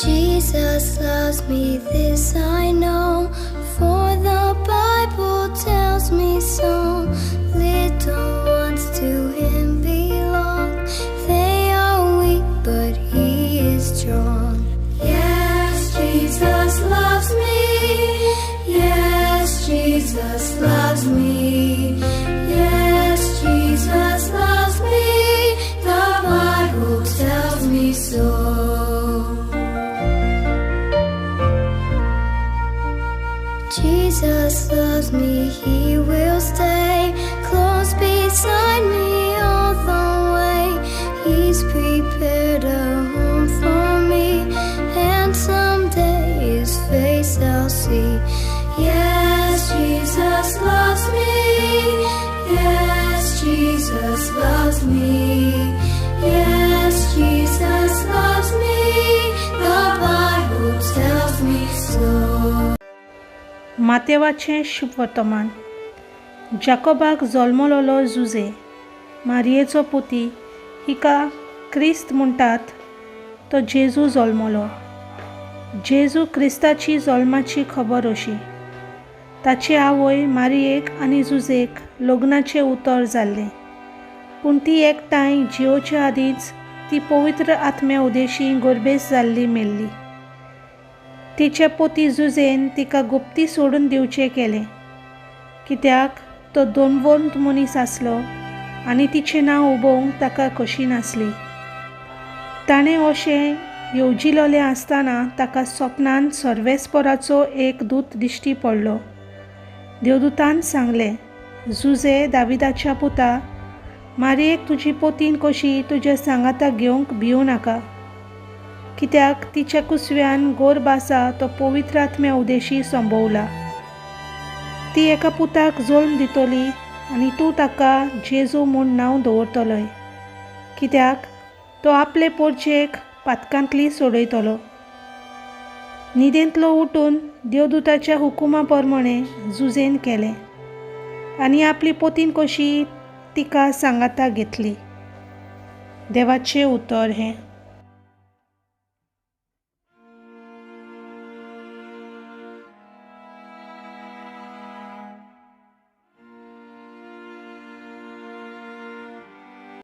Jesus loves me, this I know, for the Bible tells me so. Little ones to Him belong, they are weak, but He is strong. Yes, Jesus loves me. Yes, Jesus loves me. Yes, Jesus loves me. The Bible tells me so. Jesus loves me, He will stay close beside me all the way. He's prepared a home for me, and someday His face I'll see. Yes, Jesus loves me. Yes, Jesus loves me. Yes, Jesus loves me. The Bible tells me so. मातेवाचें शुभ वर्तमान. जाकोबाक जल्मलोलो जुजे, मारयेचो पुती, हिका क्रिस्त म्हणटात, तो जेजू जल्मलो. जेजू क्रिस्ताची जल्माची खबर अशी. ताची आवय मारयेक आनी जुजेक लग्नाचें उतर जाल्लें, पूण ती एकठांय जिवोच्या आदींच ती पवित्र आत्म्या उदेशी गर्भेस जाल्ली मेल्ली. तिचे पोती जुजेन तिका गुप्ती सोडून दिवचें केलें, कित्याक तो दोनवंत मनीस आसलो आनी तिचें नांव उबोवंक ताका कशी नासली. ताणें अशें येवजिलोलें आसतना ताका सपनांत सर्वेस्पराचो एक दूत दिश्टी पडलो. देवदूतान सांगलें, जुजे, दाविदाच्या पुता, मारयेक तुजी पोतीन कशी तुज्या सांगाताक घेवंक भिवू नाका, कित्याक तिच्या कुसव्यान गर्भ आसा तो पवित्र आत्म्या उदेशी संभोवला. ती एका पुताक जल्म दितली आनी तूं ताका जेजू म्हूण नांव दवरतलोय, कित्याक तो आपले पोरचेक पातकांतली सोडयतलो. न्हिदेंतलो उठून देवदूताच्या हुकुमा प्रमाणें जुजेन केलें आनी आपली पोतीन कशी तिका सांगाताक घेतली. देवाचें उतर हें.